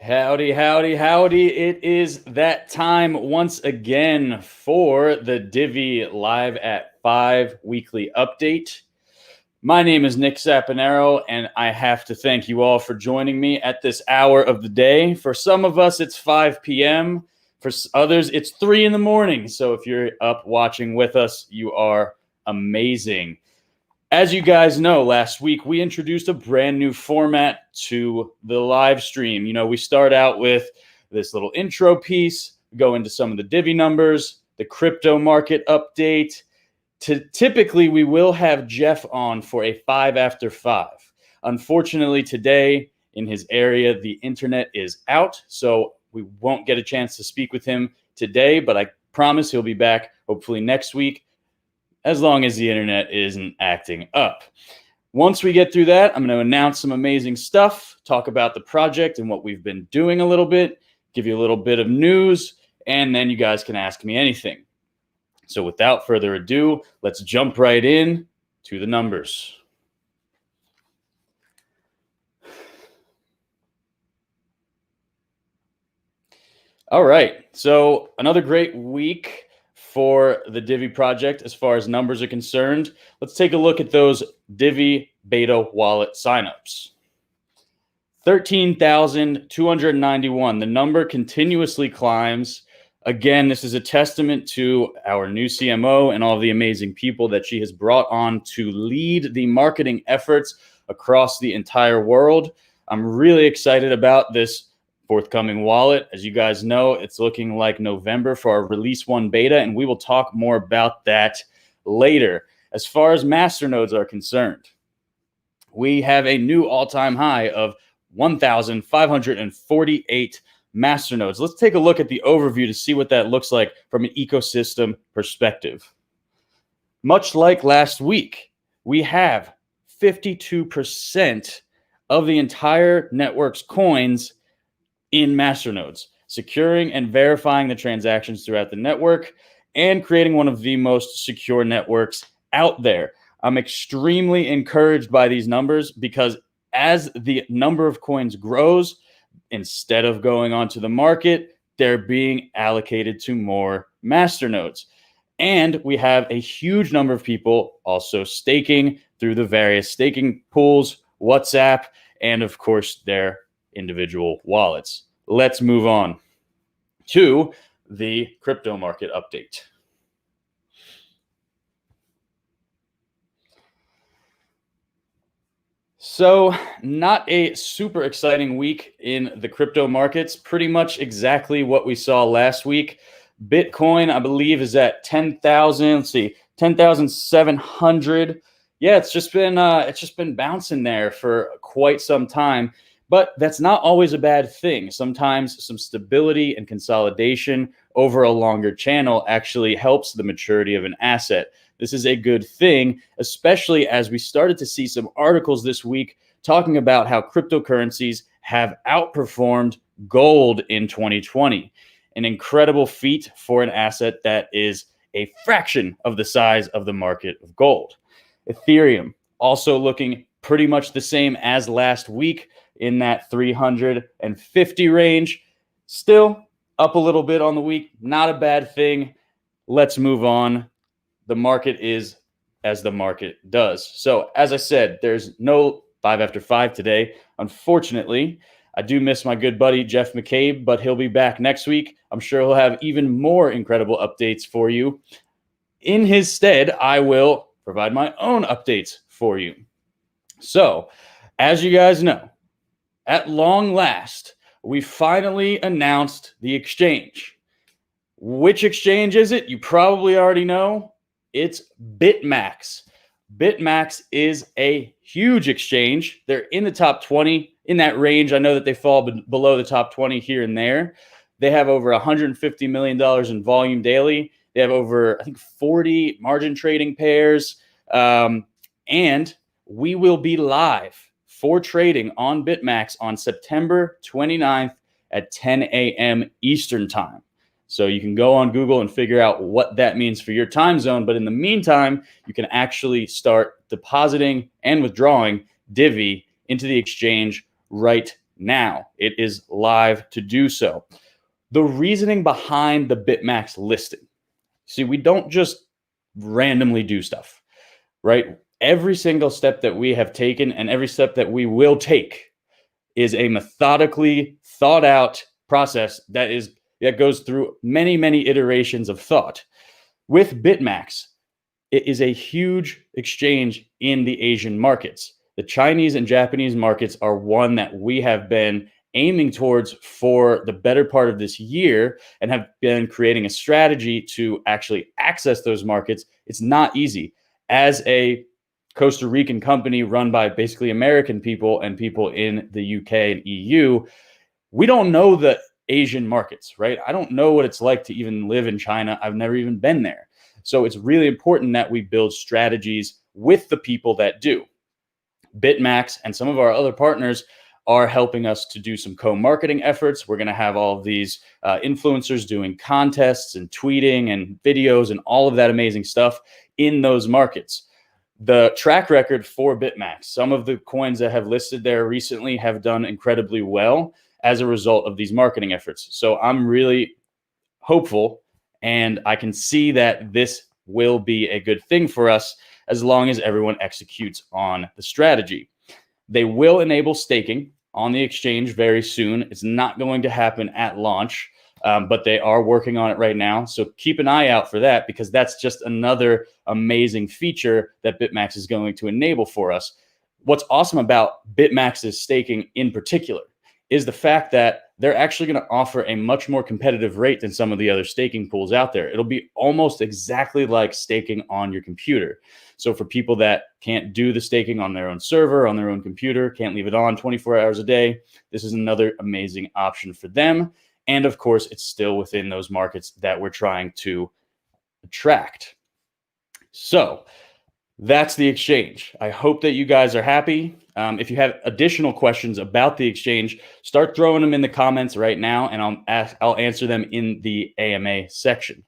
Howdy, howdy, howdy. It is that time once again for the Divi Live at 5 weekly update. My name is Nick Saponaro, and I have to thank you all for joining me at this hour of the day. For some of us, it's 5 p.m. For others, it's 3 in the morning. So if you're up watching with us, you are amazing. As you guys know, last week we introduced a brand new format to the live stream. You know, we start out with this little intro piece, go into some of the Divi numbers, the crypto market update. Typically, we will have Jeff on for a 5 after 5. Unfortunately, today in his area, the internet is out, so we won't get a chance to speak with him today, but I promise he'll be back hopefully next week, as long as the internet isn't acting up. Once we get through that, I'm going to announce some amazing stuff, talk about the project and what we've been doing a little bit, give you a little bit of news, and then you guys can ask me anything. So without further ado, let's jump right in to the numbers. All right, so another great week for the Divi project as far as numbers are concerned. Let's take a look at those Divi beta wallet signups. 13,291. The number continuously climbs. Again, this is a testament to our new CMO and all the amazing people that she has brought on to lead the marketing efforts across the entire world. I'm really excited about this forthcoming wallet. As you guys know, it's looking like November for our release 1 beta, and we will talk more about that later. As far as masternodes are concerned, we have a new all-time high of 1,548 masternodes. Let's take a look at the overview to see what that looks like from an ecosystem perspective. Much like last week, we have 52% of the entire network's coins in masternodes, securing and verifying the transactions throughout the network and creating one of the most secure networks out there. I'm extremely encouraged by these numbers because as the number of coins grows, instead of going onto the market, they're being allocated to more masternodes. And we have a huge number of people also staking through the various staking pools, WhatsApp, and of course their individual wallets. Let's move on to the crypto market update. So, not a super exciting week in the crypto markets. Pretty much exactly what we saw last week. Bitcoin, I believe, is at 10,000. Let's see, 10,700. Yeah, it's just been bouncing there for quite some time. But that's not always a bad thing. Sometimes some stability and consolidation over a longer channel actually helps the maturity of an asset. This is a good thing, especially as we started to see some articles this week talking about how cryptocurrencies have outperformed gold in 2020. An incredible feat for an asset that is a fraction of the size of the market of gold. Ethereum also looking pretty much the same as last week, in that 350 range. Still up a little bit on the week. Not a bad thing. Let's move on. The market is as the market does. So as I said, there's no 5 after 5 today. Unfortunately, I do miss my good buddy, Jeff McCabe, but he'll be back next week. I'm sure he'll have even more incredible updates for you. In his stead, I will provide my own updates for you. So as you guys know, at long last, we finally announced the exchange. Which exchange is it? You probably already know. It's Bitmax. Bitmax is a huge exchange. They're in the top 20, in that range. I know that they fall below the top 20 here and there. They have over $150 million in volume daily. They have over, I think, 40 margin trading pairs. And we will be live for trading on Bitmax on September 29th at 10 a.m. Eastern time. So you can go on Google and figure out what that means for your time zone. But in the meantime, you can actually start depositing and withdrawing Divi into the exchange right now. It is live to do so. The reasoning behind the Bitmax listing. See, we don't just randomly do stuff, right? Every single step that we have taken and every step that we will take is a methodically thought out process that goes through many, many iterations of thought. With Bitmax, it is a huge exchange in the Asian markets. The Chinese and Japanese markets are one that we have been aiming towards for the better part of this year and have been creating a strategy to actually access those markets. It's not easy. As a Costa Rican company run by basically American people and people in the UK and EU, we don't know the Asian markets, right? I don't know what it's like to even live in China. I've never even been there. So it's really important that we build strategies with the people that do. Bitmax and some of our other partners are helping us to do some co-marketing efforts. We're going to have all of these influencers doing contests and tweeting and videos and all of that amazing stuff in those markets. The track record for Bitmax, some of the coins that have listed there recently have done incredibly well as a result of these marketing efforts. So I'm really hopeful, and I can see that this will be a good thing for us as long as everyone executes on the strategy. They will enable staking on the exchange very soon. It's not going to happen at launch, but they are working on it right now. So keep an eye out for that, because that's just another amazing feature that Bitmax is going to enable for us. What's awesome about Bitmax's staking in particular is the fact that they're actually going to offer a much more competitive rate than some of the other staking pools out there. It'll be almost exactly like staking on your computer. So for people that can't do the staking on their own server, on their own computer, can't leave it on 24 hours a day, this is another amazing option for them. And of course, it's still within those markets that we're trying to attract. So that's the exchange. I hope that you guys are happy. If you have additional questions about the exchange, start throwing them in the comments right now, and I'll answer them in the AMA section.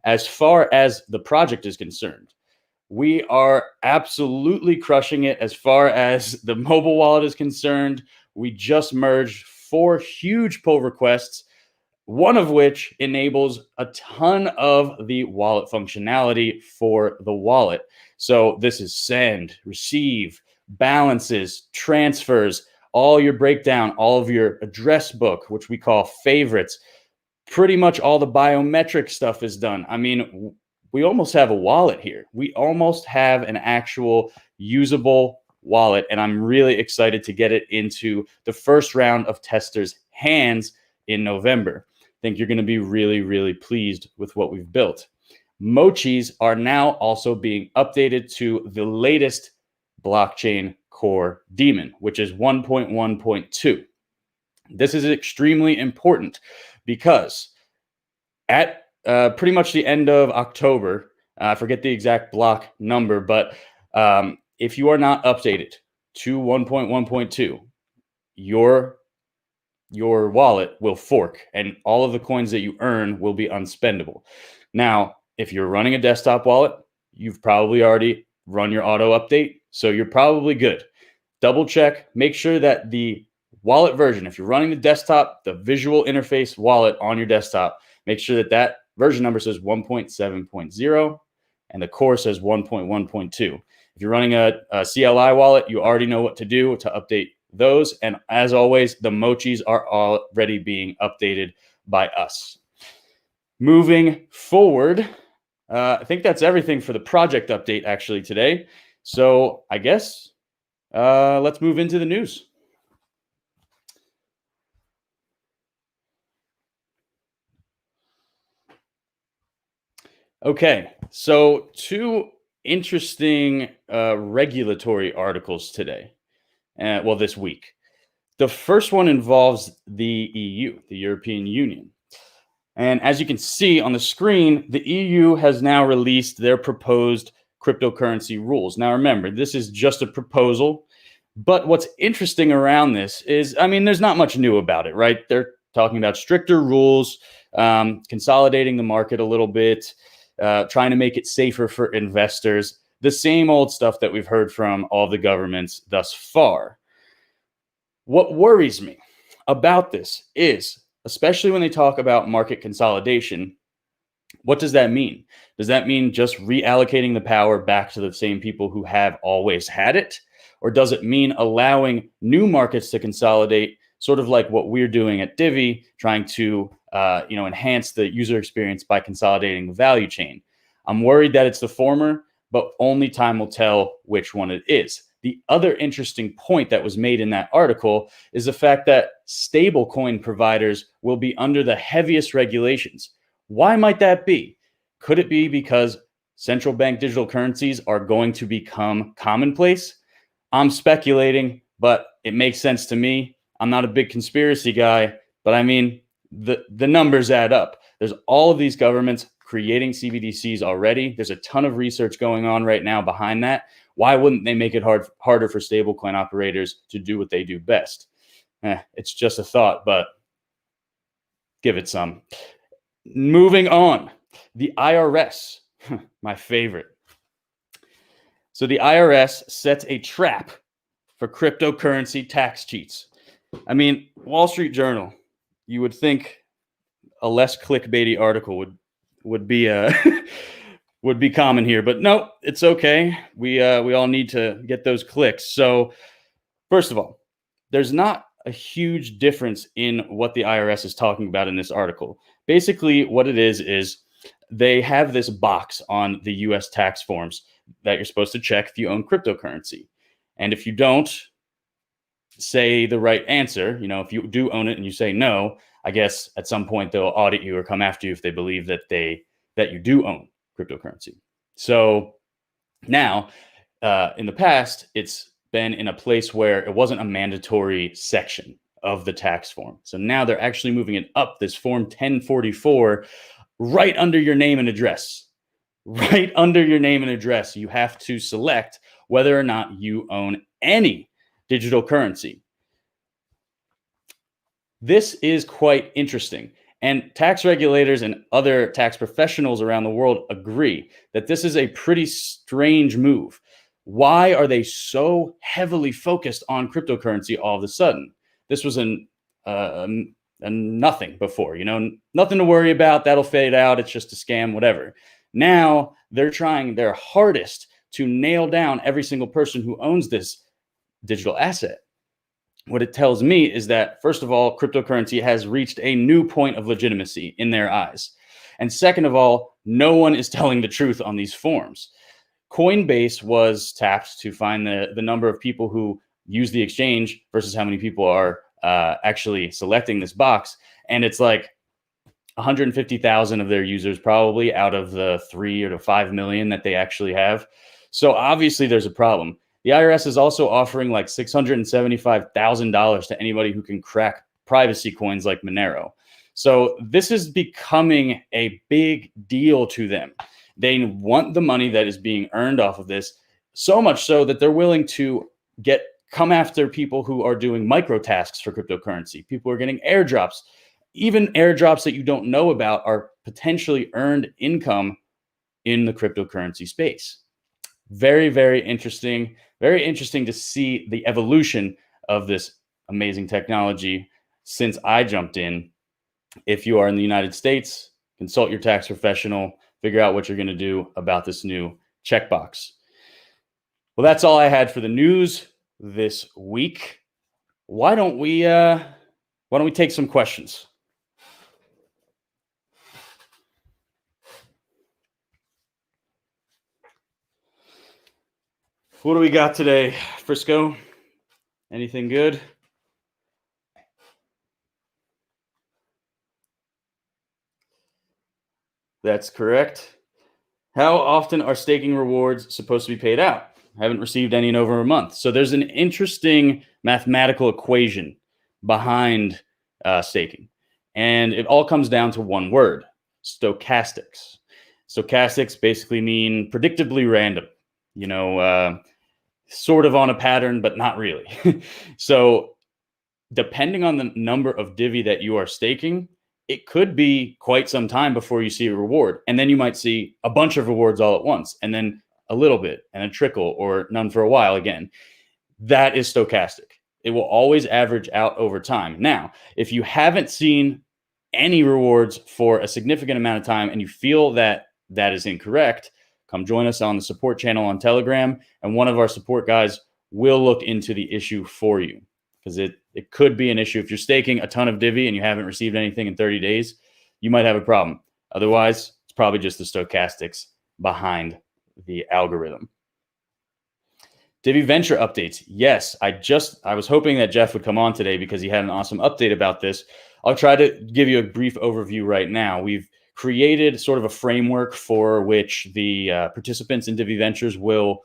As far as the project is concerned, we are absolutely crushing it as far as the mobile wallet is concerned. We just merged 4 huge pull requests, one of which enables a ton of the wallet functionality for the wallet. So this is send, receive, balances, transfers, all your breakdown, all of your address book, which we call favorites. Pretty much all the biometric stuff is done. I mean, we almost have a wallet here. We almost have an actual usable wallet, and I'm really excited to get it into the first round of testers' hands in November. I think you're going to be really, really pleased with what we've built. Mochis are now also being updated to the latest blockchain core daemon, which is 1.1.2. This is extremely important because at pretty much the end of October, I forget the exact block number, but if you are not updated to 1.1.2, your wallet will fork and all of the coins that you earn will be unspendable. Now, if you're running a desktop wallet, you've probably already run your auto update, so you're probably good. Double check, make sure that the wallet version, if you're running the desktop, the visual interface wallet on your desktop, make sure that that version number says 1.7.0 and the core says 1.1.2. If you're running a CLI wallet, you already know what to do to update those. And as always, the mochis are already being updated by us. Moving forward, I think that's everything for the project update actually today. So I guess let's move into the news. Okay, so 2 interesting regulatory articles today. This week. The first one involves the EU, the European Union. And as you can see on the screen, the EU has now released their proposed cryptocurrency rules. Now, remember, this is just a proposal. But what's interesting around this is, I mean, there's not much new about it, right? They're talking about stricter rules, consolidating the market a little bit, trying to make it safer for investors. The same old stuff that we've heard from all the governments thus far. What worries me about this is, especially when they talk about market consolidation, what does that mean? Does that mean just reallocating the power back to the same people who have always had it? Or does it mean allowing new markets to consolidate, sort of like what we're doing at Divi, trying to enhance the user experience by consolidating the value chain? I'm worried that it's the former, but only time will tell which one it is. The other interesting point that was made in that article is the fact that stablecoin providers will be under the heaviest regulations. Why might that be? Could it be because central bank digital currencies are going to become commonplace? I'm speculating, but it makes sense to me. I'm not a big conspiracy guy, but I mean, the numbers add up. There's all of these governments creating CBDCs already. There's a ton of research going on right now behind that. Why wouldn't they make it harder for stablecoin operators to do what they do best? It's just a thought, but give it some. Moving on, the IRS, my favorite. So the IRS sets a trap for cryptocurrency tax cheats. I mean, Wall Street Journal, you would think a less clickbaity article would be would be common here, but no, it's okay. We all need to get those clicks. So first of all, there's not a huge difference in what the IRS is talking about in this article. Basically, what it is they have this box on the US tax forms that you're supposed to check if you own cryptocurrency. And if you don't say the right answer, if you do own it and you say no, I guess at some point they'll audit you or come after you if they believe that you do own cryptocurrency. So now, in the past, it's been in a place where it wasn't a mandatory section of the tax form. So now they're actually moving it up, this form 1044, right under your name and address. Right under your name and address, you have to select whether or not you own any digital currency. This is quite interesting. And tax regulators and other tax professionals around the world agree that this is a pretty strange move. Why are they so heavily focused on cryptocurrency all of a sudden? This was a nothing before, nothing to worry about. That'll fade out. It's just a scam, whatever. Now they're trying their hardest to nail down every single person who owns this digital asset. What it tells me is that, first of all, cryptocurrency has reached a new point of legitimacy in their eyes. And second of all, no one is telling the truth on these forms. Coinbase was tapped to find the number of people who use the exchange versus how many people are actually selecting this box. And it's like 150,000 of their users probably out of the 3 or 5 million that they actually have. So obviously there's a problem. The IRS is also offering like $675,000 to anybody who can crack privacy coins like Monero. So this is becoming a big deal to them. They want the money that is being earned off of this, so much so that they're willing to come after people who are doing micro tasks for cryptocurrency. People are getting airdrops. Even airdrops that you don't know about are potentially earned income in the cryptocurrency space. Very, very interesting. Very interesting to see the evolution of this amazing technology since I jumped in. If you are in the United States, consult your tax professional, figure out what you're going to do about this new checkbox. Well, that's all I had for the news this week. Why don't we take some questions? What do we got today, Frisco? Anything good? That's correct. How often are staking rewards supposed to be paid out? I haven't received any in over a month. So there's an interesting mathematical equation behind staking. And it all comes down to one word: stochastics. Stochastics basically mean predictably random, sort of on a pattern, but not really. So depending on the number of Divi that you are staking, it could be quite some time before you see a reward. And then you might see a bunch of rewards all at once, and then a little bit and a trickle, or none for a while again. That is stochastic. It will always average out over time. Now, if you haven't seen any rewards for a significant amount of time and you feel that that is incorrect, come join us on the support channel on Telegram, and one of our support guys will look into the issue for you, because it could be an issue. If you're staking a ton of Divi and you haven't received anything in 30 days, you might have a problem. Otherwise, it's probably just the stochastics behind the algorithm. Divi Venture updates. Yes, I was hoping that Jeff would come on today because he had an awesome update about this. I'll try to give you a brief overview right now. We've created sort of a framework for which the participants in Divi Ventures will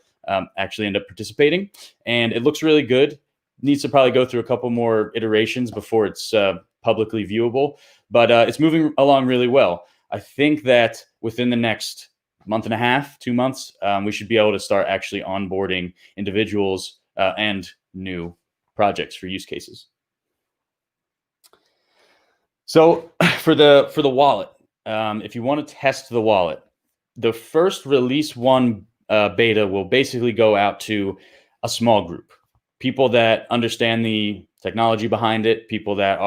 actually end up participating, and it looks really good. Needs to probably go through a couple more iterations before it's publicly viewable, but it's moving along really well. I think that within the next month and a half, 2 months, we should be able to start actually onboarding individuals and new projects for use cases. So for the wallet, if you want to test the wallet, the first release 1 beta will basically go out to a small group, people that understand the technology behind it, people that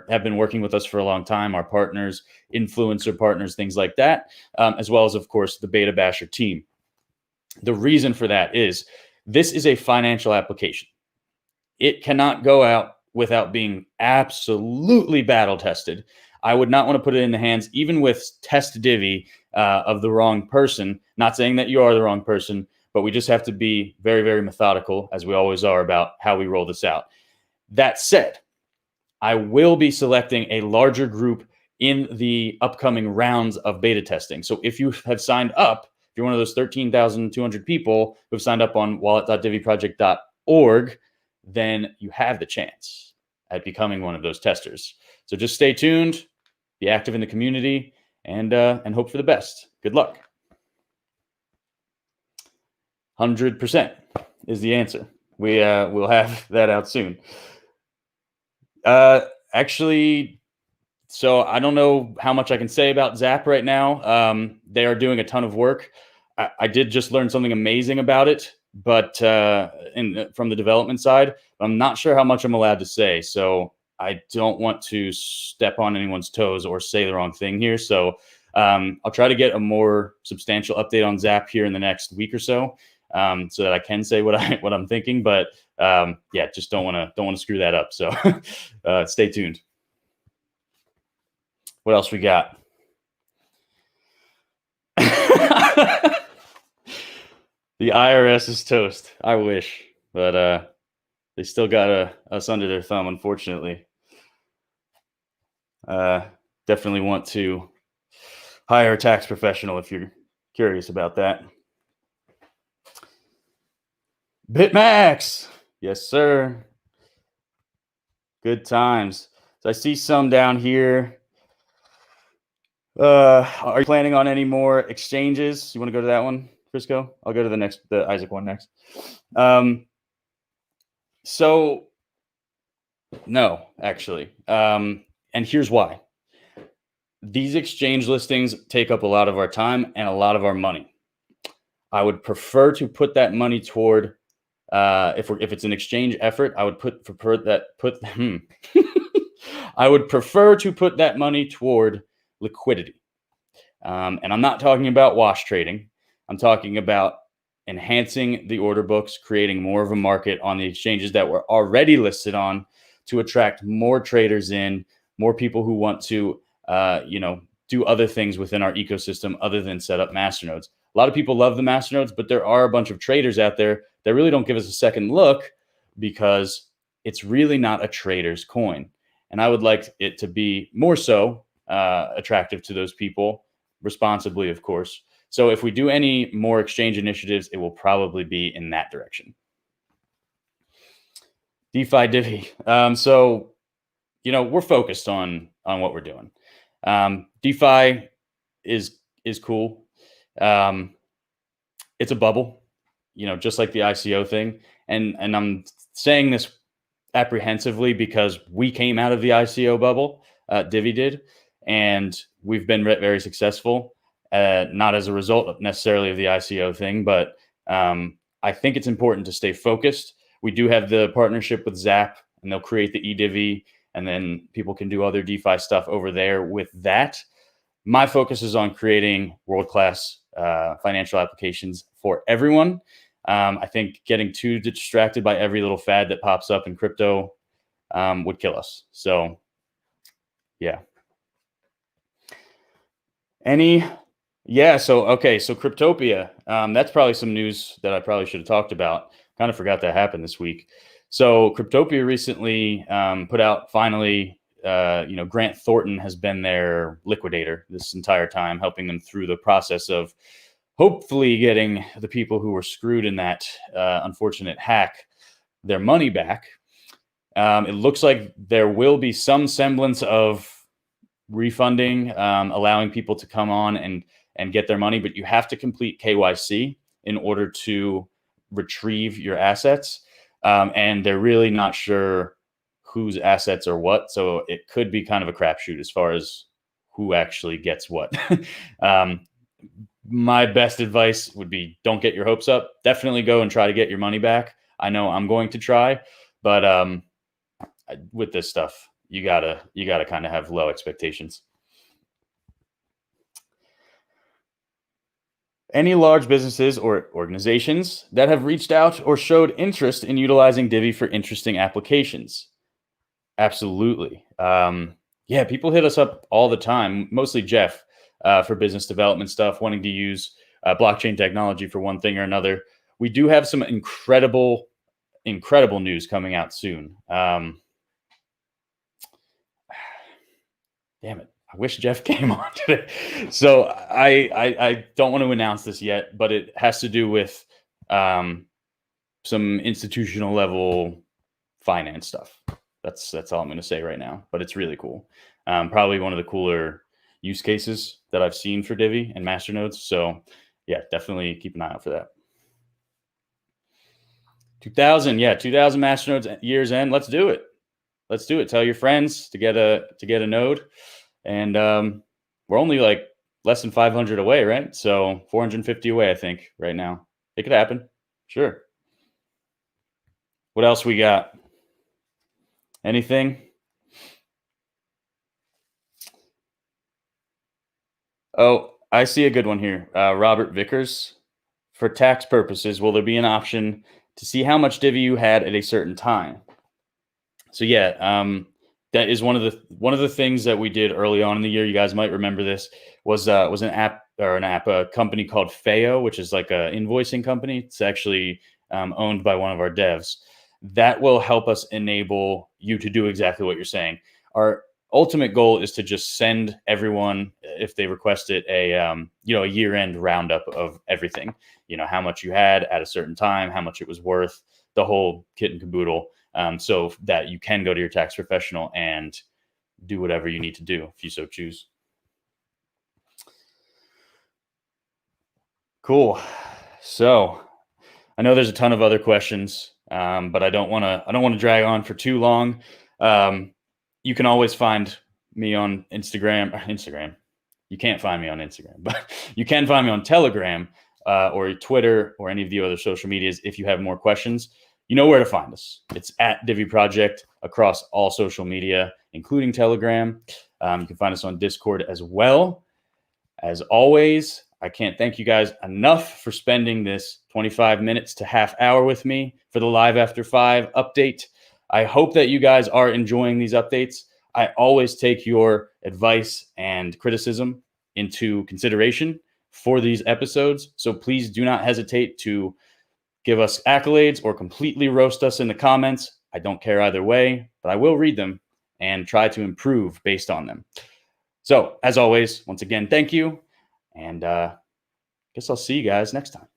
have been working with us for a long time, our partners, influencer partners, things like that, as well as, of course, the Beta Basher team. The reason for that is this is a financial application. It cannot go out without being absolutely battle tested. I would not want to put it in the hands, even with test Divi, of the wrong person. Not saying that you are the wrong person, but we just have to be very, very methodical, as we always are, about how we roll this out. That said, I will be selecting a larger group in the upcoming rounds of beta testing. So if you have signed up, if you're one of those 13,200 people who have signed up on wallet.diviproject.org, then you have the chance at becoming one of those testers. So just stay tuned, be active in the community, and hope for the best. Good luck. 100% is the answer. We'll have that out soon. Actually, so I don't know how much I can say about Zap right now. They are doing a ton of work. I did just learn something amazing about it, but from the development side, I'm not sure how much I'm allowed to say. So I don't want to step on anyone's toes or say the wrong thing here. So I'll try to get a more substantial update on Zap here in the next week or so, so that I can say what I'm thinking. But yeah, just don't want to screw that up. So stay tuned. What else we got? The IRS is toast. I wish, but they still got us under their thumb, unfortunately. Definitely want to hire a tax professional if you're curious about that. Bitmax. Yes, sir. Good times. So I see some down here. Are you planning on any more exchanges? You want to go to that one, Frisco? I'll go to the Isaac one next. So no, actually. And here's why. These exchange listings take up a lot of our time and a lot of our money. I would prefer to put that money toward, if it's an exchange effort, I would I would prefer to put that money toward liquidity. And I'm not talking about wash trading. I'm talking about enhancing the order books, creating more of a market on the exchanges that we're already listed on to attract more traders in, more people who want to, do other things within our ecosystem other than set up masternodes. A lot of people love the masternodes, but there are a bunch of traders out there that really don't give us a second look because it's really not a trader's coin. And I would like it to be more so attractive to those people, responsibly, of course. So if we do any more exchange initiatives, it will probably be in that direction. DeFi Divi. So, we're focused on what we're doing. DeFi is cool. It's a bubble, just like the ICO thing. And I'm saying this apprehensively because we came out of the ICO bubble, Divi did, and we've been very successful. Not as a result necessarily of the ICO thing, but I think it's important to stay focused. We do have the partnership with Zap and they'll create the eDivi, and then people can do other DeFi stuff over there with that. My focus is on creating world-class financial applications for everyone. I think getting too distracted by every little fad that pops up in crypto would kill us. So, yeah. So Cryptopia. That's probably some news that I probably should have talked about. Kind of forgot that happened this week. So Cryptopia recently put out, finally, Grant Thornton has been their liquidator this entire time, helping them through the process of hopefully getting the people who were screwed in that unfortunate hack their money back. It looks like there will be some semblance of refunding, allowing people to come on and get their money, but you have to complete KYC in order to retrieve your assets. And they're really not sure whose assets are what. So it could be kind of a crapshoot as far as who actually gets what. My best advice would be, don't get your hopes up. Definitely go and try to get your money back. I know I'm going to try, but with this stuff, you gotta kind of have low expectations. Any large businesses or organizations that have reached out or showed interest in utilizing Divi for interesting applications? Absolutely. People hit us up all the time, mostly Jeff, for business development stuff, wanting to use blockchain technology for one thing or another. We do have some incredible news coming out soon. Damn it. I wish Jeff came on today. So I don't want to announce this yet, but it has to do with some institutional level finance stuff. That's all I'm going to say right now, but it's really cool. Probably one of the cooler use cases that I've seen for Divi and masternodes. So yeah, definitely keep an eye out for that. 2000 masternodes years end. Let's do it. Tell your friends to get a node. And we're only like less than 500 away, right? So 450 away, I think, right now. It could happen. Sure. What else we got? Anything? Oh, I see a good one here. Robert Vickers. For tax purposes, will there be an option to see how much Divi you had at a certain time? So yeah, that is one of the things that we did early on in the year. You guys might remember this was a company called Feo, which is like a invoicing company. It's actually owned by one of our devs. That will help us enable you to do exactly what you're saying. Our ultimate goal is to just send everyone, if they request it, a year-end roundup of everything. How much you had at a certain time, how much it was worth, the whole kit and caboodle. So that you can go to your tax professional and do whatever you need to do if you so choose. Cool. So I know there's a ton of other questions, but I don't want to drag on for too long. You can always find me on Instagram. You can't find me on Instagram, but you can find me on Telegram or Twitter or any of the other social medias if you have more questions. You know where to find us. It's at Divi Project across all social media, including Telegram. You can find us on Discord as well. As always, I can't thank you guys enough for spending this 25 minutes to half hour with me for the Live After 5 update. I hope that you guys are enjoying these updates. I always take your advice and criticism into consideration for these episodes. So please do not hesitate to give us accolades or completely roast us in the comments. I don't care either way, but I will read them and try to improve based on them. So as always, once again, thank you. And guess I'll see you guys next time.